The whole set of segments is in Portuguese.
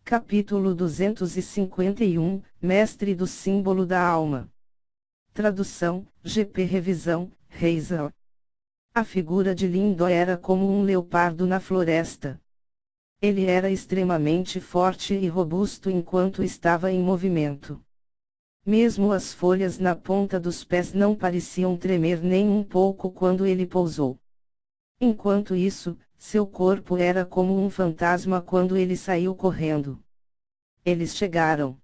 Capítulo 251, Mestre do Símbolo da Alma. Tradução, GP Revisão, Reisel. A figura de Lindó era como um leopardo na floresta. Ele era extremamente forte e robusto enquanto estava em movimento. Mesmo as folhas na ponta dos pés não pareciam tremer nem um pouco quando ele pousou. Enquanto isso, seu corpo era como um fantasma quando ele saiu correndo. Eles chegaram.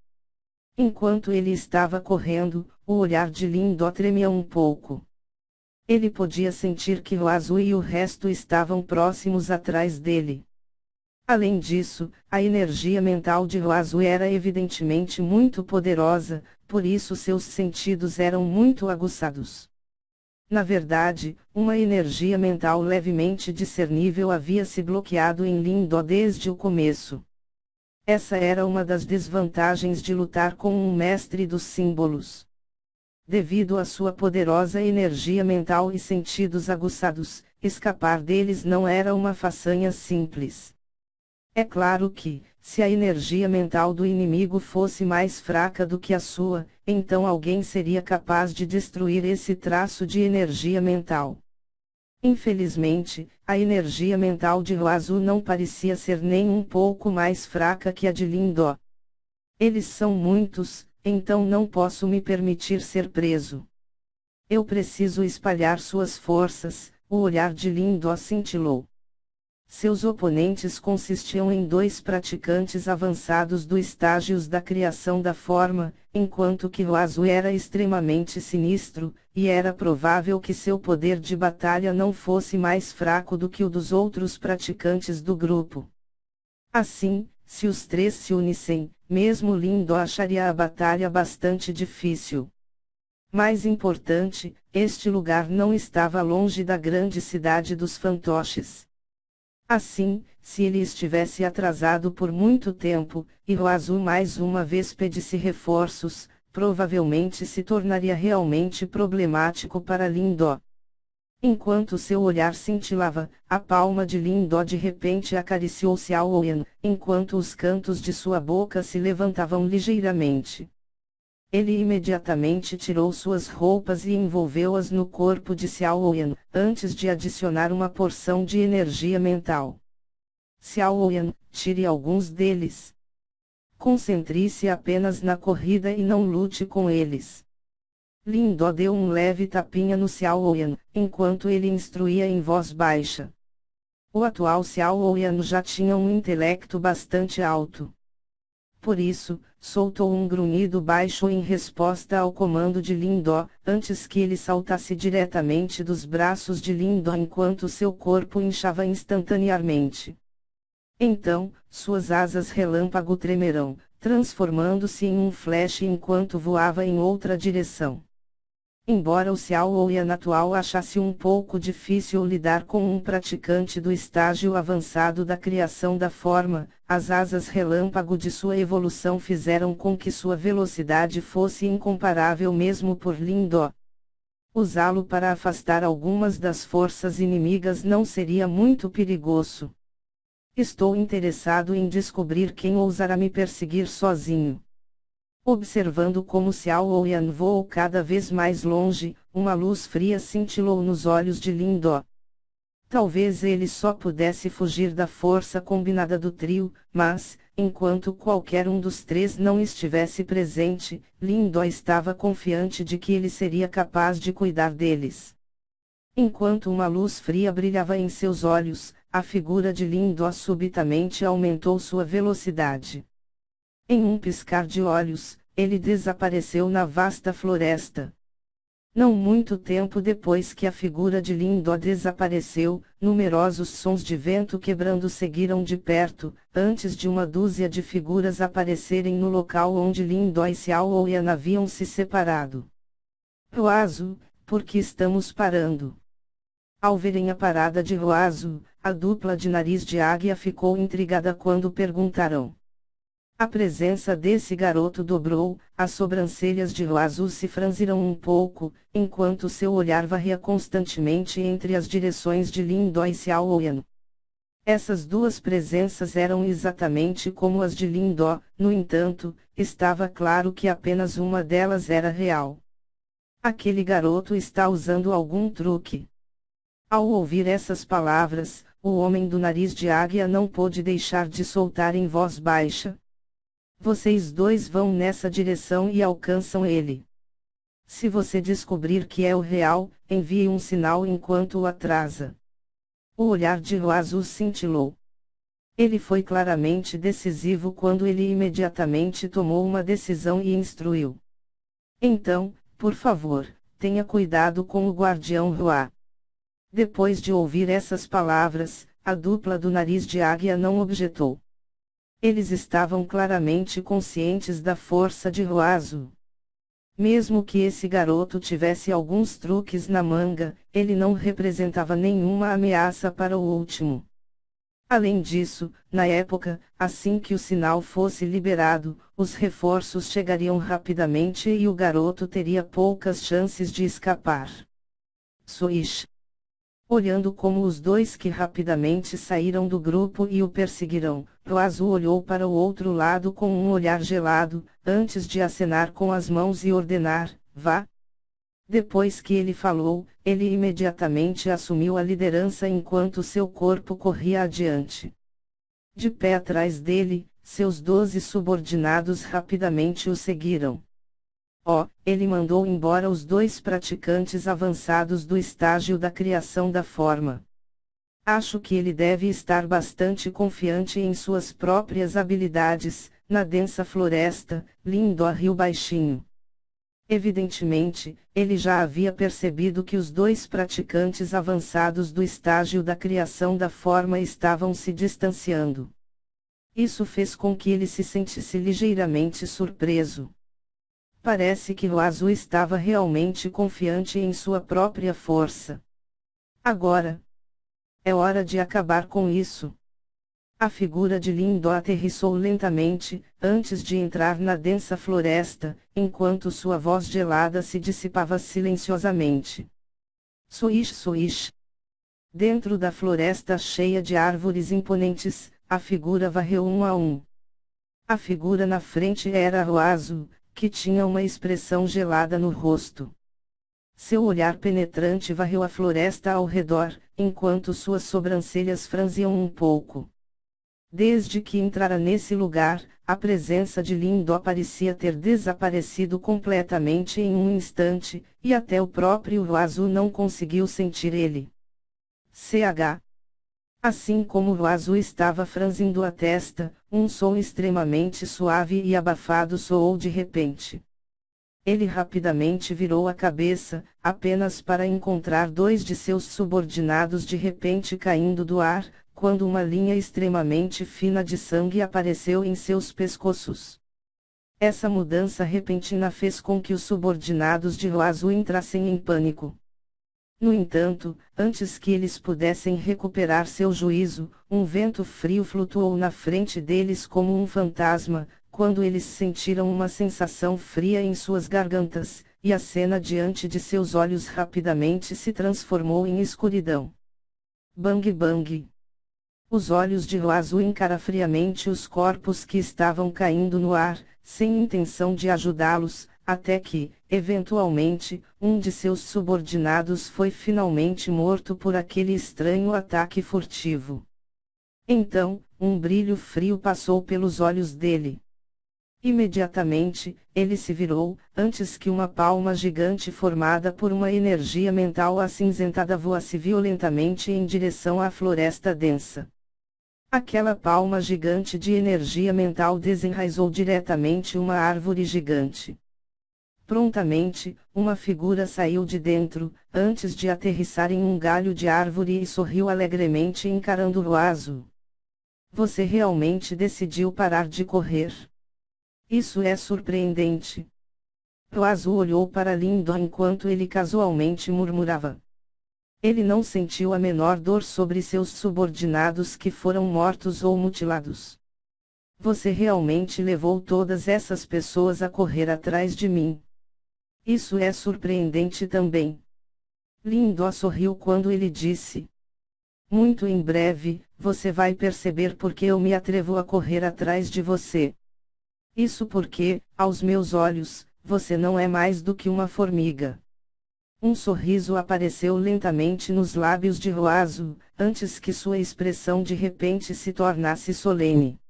Enquanto ele estava correndo, o olhar de Lindó tremia um pouco. Ele podia sentir que Wazoo e o resto estavam próximos atrás dele. Além disso, a energia mental de Wazoo era evidentemente muito poderosa, por isso seus sentidos eram muito aguçados. Na verdade, uma energia mental levemente discernível havia se bloqueado em Lindó desde o começo. Essa era uma das desvantagens de lutar com um mestre dos símbolos. Devido à sua poderosa energia mental e sentidos aguçados, escapar deles não era uma façanha simples. É claro que, se a energia mental do inimigo fosse mais fraca do que a sua, então alguém seria capaz de destruir esse traço de energia mental. Infelizmente, a energia mental de Wazoo não parecia ser nem um pouco mais fraca que a de Lindó. Eles são muitos, então não posso me permitir ser preso. Eu preciso espalhar suas forças. O olhar de Lindó cintilou. Seus oponentes consistiam em 2 praticantes avançados do estágios da criação da forma, enquanto que Wazoo era extremamente sinistro, e era provável que seu poder de batalha não fosse mais fraco do que o dos outros praticantes do grupo. Assim, se os 3 se unissem, mesmo Lindó acharia a batalha bastante difícil. Mais importante, este lugar não estava longe da grande cidade dos fantoches. Assim, se ele estivesse atrasado por muito tempo, e Wazoo mais uma vez pedisse reforços, provavelmente se tornaria realmente problemático para Lindó. Enquanto seu olhar cintilava, a palma de Lindó de repente acariciou Xiaoyan, enquanto os cantos de sua boca se levantavam ligeiramente. Ele imediatamente tirou suas roupas e envolveu-as no corpo de Xiaoyan, antes de adicionar uma porção de energia mental. Xiaoyan, tire alguns deles. Concentre-se apenas na corrida e não lute com eles. Lindó deu um leve tapinha no Xiaoyan, enquanto ele instruía em voz baixa. O atual Xiaoyan já tinha um intelecto bastante alto. Por isso, soltou um grunhido baixo em resposta ao comando de Lindó, antes que ele saltasse diretamente dos braços de Lindó enquanto seu corpo inchava instantaneamente. Então, suas asas relâmpago tremerão, transformando-se em um flash enquanto voava em outra direção. Embora o Xiaoyan atual achasse um pouco difícil lidar com um praticante do estágio avançado da criação da forma, as asas relâmpago de sua evolução fizeram com que sua velocidade fosse incomparável mesmo por Lindó. Usá-lo para afastar algumas das forças inimigas não seria muito perigoso. Estou interessado em descobrir quem ousará me perseguir sozinho. Observando como Xiaoyan voou cada vez mais longe, uma luz fria cintilou nos olhos de Lindó. Talvez ele só pudesse fugir da força combinada do trio, mas, enquanto qualquer um dos 3 não estivesse presente, Lindó estava confiante de que ele seria capaz de cuidar deles. Enquanto uma luz fria brilhava em seus olhos, a figura de Lindó subitamente aumentou sua velocidade. Em um piscar de olhos, ele desapareceu na vasta floresta. Não muito tempo depois que a figura de Lindó desapareceu, numerosos sons de vento quebrando seguiram de perto, antes de uma dúzia de figuras aparecerem no local onde Lindó e Xiaoyan haviam se separado. Wazoo, por que estamos parando? Ao verem a parada de Wazoo, a dupla de nariz de águia ficou intrigada quando perguntaram. A presença desse garoto dobrou, as sobrancelhas de Wazoo se franziram um pouco, enquanto seu olhar varria constantemente entre as direções de Lindó e Xiaoyan. Essas duas presenças eram exatamente como as de Lindó, no entanto, estava claro que apenas uma delas era real. Aquele garoto está usando algum truque. Ao ouvir essas palavras, o homem do nariz de águia não pôde deixar de soltar em voz baixa. Vocês dois vão nessa direção e alcançam ele. Se você descobrir que é o real, envie um sinal enquanto o atrasa. O olhar de Ruazu cintilou. Ele foi claramente decisivo quando ele imediatamente tomou uma decisão e instruiu. Então, por favor, tenha cuidado com o guardião Ruá. Depois de ouvir essas palavras, a dupla do nariz de águia não objetou. Eles estavam claramente conscientes da força de Ruazu. Mesmo que esse garoto tivesse alguns truques na manga, ele não representava nenhuma ameaça para o último. Além disso, na época, assim que o sinal fosse liberado, os reforços chegariam rapidamente e o garoto teria poucas chances de escapar. Soish. Olhando como os dois que rapidamente saíram do grupo e o perseguirão, Ruazu olhou para o outro lado com um olhar gelado, antes de acenar com as mãos e ordenar, vá. Depois que ele falou, ele imediatamente assumiu a liderança enquanto seu corpo corria adiante. De pé atrás dele, seus 12 subordinados rapidamente o seguiram. Ele mandou embora os 2 praticantes avançados do estágio da criação da forma. Acho que ele deve estar bastante confiante em suas próprias habilidades, na densa floresta. Lindó riu baixinho. Evidentemente, ele já havia percebido que os 2 praticantes avançados do estágio da criação da forma estavam se distanciando. Isso fez com que ele se sentisse ligeiramente surpreso. Parece que Ruazu estava realmente confiante em sua própria força. Agora, é hora de acabar com isso. A figura de Lindó aterrissou lentamente, antes de entrar na densa floresta, enquanto sua voz gelada se dissipava silenciosamente. Soish, soish. Dentro da floresta cheia de árvores imponentes, a figura varreu um a um. A figura na frente era Ruazu, que tinha uma expressão gelada no rosto. Seu olhar penetrante varreu a floresta ao redor, enquanto suas sobrancelhas franziam um pouco. Desde que entrara nesse lugar, a presença de Lindó parecia ter desaparecido completamente em um instante, e até o próprio Ruazu não conseguiu sentir ele. Ch. Assim como Ruazu estava franzindo a testa, um som extremamente suave e abafado soou de repente. Ele rapidamente virou a cabeça, apenas para encontrar 2 de seus subordinados de repente caindo do ar, quando uma linha extremamente fina de sangue apareceu em seus pescoços. Essa mudança repentina fez com que os subordinados de Ruazu entrassem em pânico. No entanto, antes que eles pudessem recuperar seu juízo, um vento frio flutuou na frente deles como um fantasma, quando eles sentiram uma sensação fria em suas gargantas, e a cena diante de seus olhos rapidamente se transformou em escuridão. Bang bang. Os olhos de Ruazu encara friamente os corpos que estavam caindo no ar, sem intenção de ajudá-los, até que, eventualmente, um de seus subordinados foi finalmente morto por aquele estranho ataque furtivo. Então, um brilho frio passou pelos olhos dele. Imediatamente, ele se virou, antes que uma palma gigante formada por uma energia mental acinzentada voasse violentamente em direção à floresta densa. Aquela palma gigante de energia mental desenraizou diretamente uma árvore gigante. Prontamente, uma figura saiu de dentro, antes de aterrissar em um galho de árvore e sorriu alegremente encarando Ruazu. Você realmente decidiu parar de correr. Isso é surpreendente. Ruazu olhou para Lindó enquanto ele casualmente murmurava. Ele não sentiu a menor dor sobre seus subordinados que foram mortos ou mutilados. Você realmente levou todas essas pessoas a correr atrás de mim. Isso é surpreendente também. Lindó sorriu quando ele disse. Muito em breve, você vai perceber por que eu me atrevo a correr atrás de você. Isso porque, aos meus olhos, você não é mais do que uma formiga. Um sorriso apareceu lentamente nos lábios de Roazu, antes que sua expressão de repente se tornasse solene.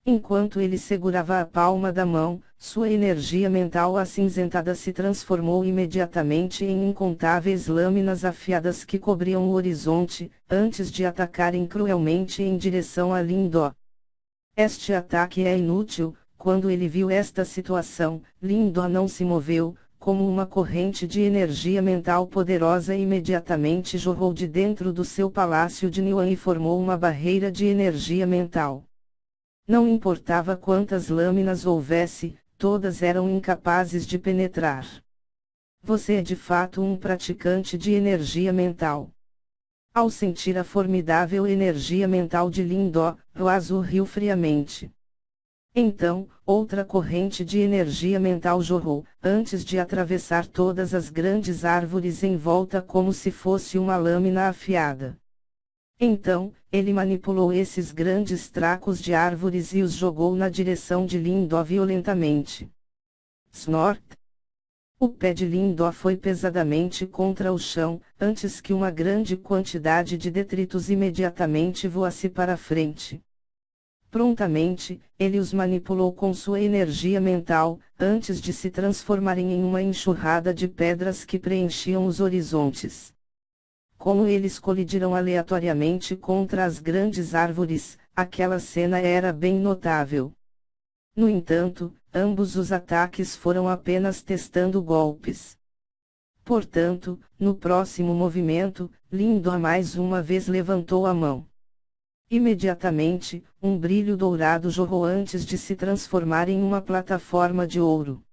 Enquanto ele segurava a palma da mão, sua energia mental acinzentada se transformou imediatamente em incontáveis lâminas afiadas que cobriam o horizonte, antes de atacarem cruelmente em direção a Lindó. Este ataque é inútil. Quando ele viu esta situação, Lindó não se moveu, como uma corrente de energia mental poderosa imediatamente jorrou de dentro do seu palácio de Niuan e formou uma barreira de energia mental. Não importava quantas lâminas houvesse, todas eram incapazes de penetrar. Você é de fato um praticante de energia mental. Ao sentir a formidável energia mental de Lindó, Roazu riu friamente. Então, outra corrente de energia mental jorrou, antes de atravessar todas as grandes árvores em volta como se fosse uma lâmina afiada. Então, ele manipulou esses grandes tracos de árvores e os jogou na direção de Lindó violentamente. Snort! O pé de Lindó foi pesadamente contra o chão, antes que uma grande quantidade de detritos imediatamente voasse para a frente. Prontamente, ele os manipulou com sua energia mental, antes de se transformarem em uma enxurrada de pedras que preenchiam os horizontes. Como eles colidiram aleatoriamente contra as grandes árvores, aquela cena era bem notável. No entanto, ambos os ataques foram apenas testando golpes. Portanto, no próximo movimento, Lindó mais uma vez levantou a mão. Imediatamente, um brilho dourado jorrou antes de se transformar em uma plataforma de ouro.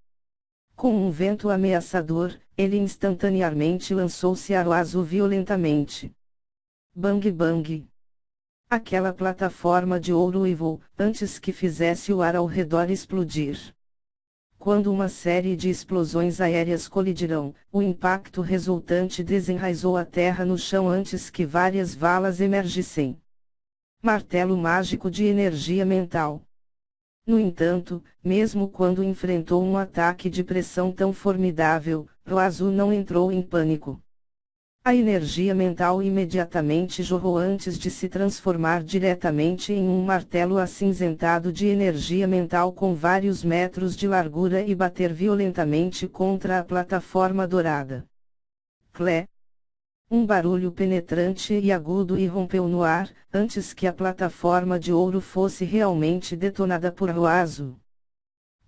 Com um vento ameaçador, ele instantaneamente lançou-se a Roazu violentamente. Bang bang! Aquela plataforma de ouro uivou, antes que fizesse o ar ao redor explodir. Quando uma série de explosões aéreas colidiram, o impacto resultante desenraizou a terra no chão antes que várias valas emergissem. Martelo mágico de energia mental. No entanto, mesmo quando enfrentou um ataque de pressão tão formidável, Roazu não entrou em pânico. A energia mental imediatamente jorrou antes de se transformar diretamente em um martelo acinzentado de energia mental com vários metros de largura e bater violentamente contra a plataforma dourada. Clé! Um barulho penetrante e agudo irrompeu no ar, antes que a plataforma de ouro fosse realmente detonada por Roazu.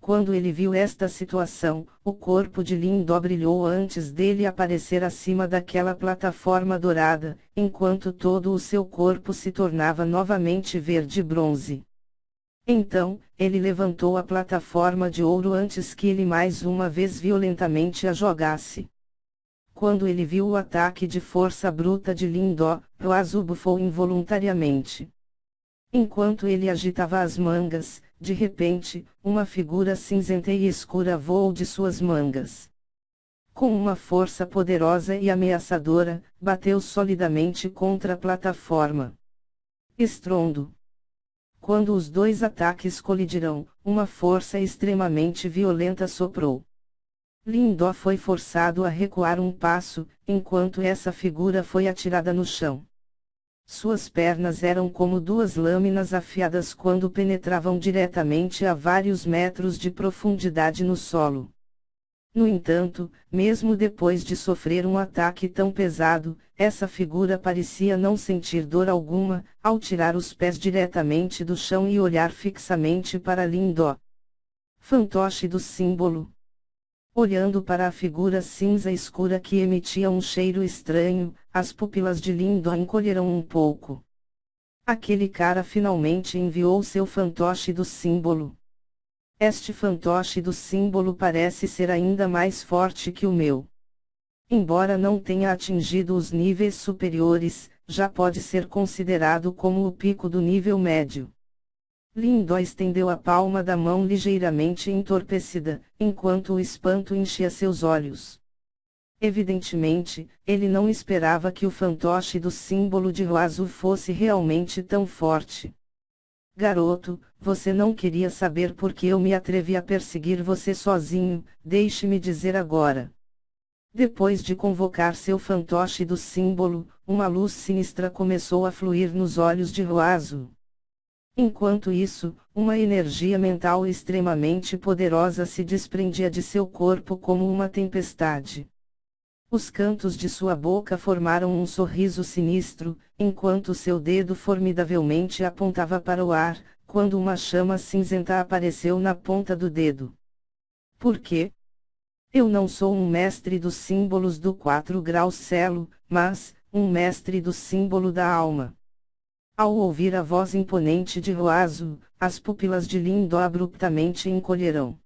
Quando ele viu esta situação, o corpo de Lindó brilhou antes dele aparecer acima daquela plataforma dourada, enquanto todo o seu corpo se tornava novamente verde-bronze. Então, ele levantou a plataforma de ouro antes que ele mais uma vez violentamente a jogasse. Quando ele viu o ataque de força bruta de Lindó, Roazu bufou involuntariamente. Enquanto ele agitava as mangas, de repente, uma figura cinzenta e escura voou de suas mangas. Com uma força poderosa e ameaçadora, bateu solidamente contra a plataforma. Estrondo. Quando os dois ataques colidiram, uma força extremamente violenta soprou. Lindó foi forçado a recuar um passo, enquanto essa figura foi atirada no chão. Suas pernas eram como duas lâminas afiadas quando penetravam diretamente a vários metros de profundidade no solo. No entanto, mesmo depois de sofrer um ataque tão pesado, essa figura parecia não sentir dor alguma, ao tirar os pés diretamente do chão e olhar fixamente para Lindó. Fantoche do símbolo. Olhando para a figura cinza escura que emitia um cheiro estranho, as pupilas de Lindó encolheram um pouco. Aquele cara finalmente enviou seu fantoche do símbolo. Este fantoche do símbolo parece ser ainda mais forte que o meu. Embora não tenha atingido os níveis superiores, já pode ser considerado como o pico do nível médio. Lindó estendeu a palma da mão ligeiramente entorpecida, enquanto o espanto enchia seus olhos. Evidentemente, ele não esperava que o fantoche do símbolo de Roazu fosse realmente tão forte. Garoto, você não queria saber por que eu me atrevi a perseguir você sozinho, deixe-me dizer agora. Depois de convocar seu fantoche do símbolo, uma luz sinistra começou a fluir nos olhos de Roazu. Enquanto isso, uma energia mental extremamente poderosa se desprendia de seu corpo como uma tempestade. Os cantos de sua boca formaram um sorriso sinistro, enquanto seu dedo formidavelmente apontava para o ar, quando uma chama cinzenta apareceu na ponta do dedo. Por quê? Eu não sou um mestre dos símbolos do 4 grau Celo, mas, um mestre do símbolo da alma. Ao ouvir a voz imponente de Roazu, as pupilas de Lindo abruptamente encolherão.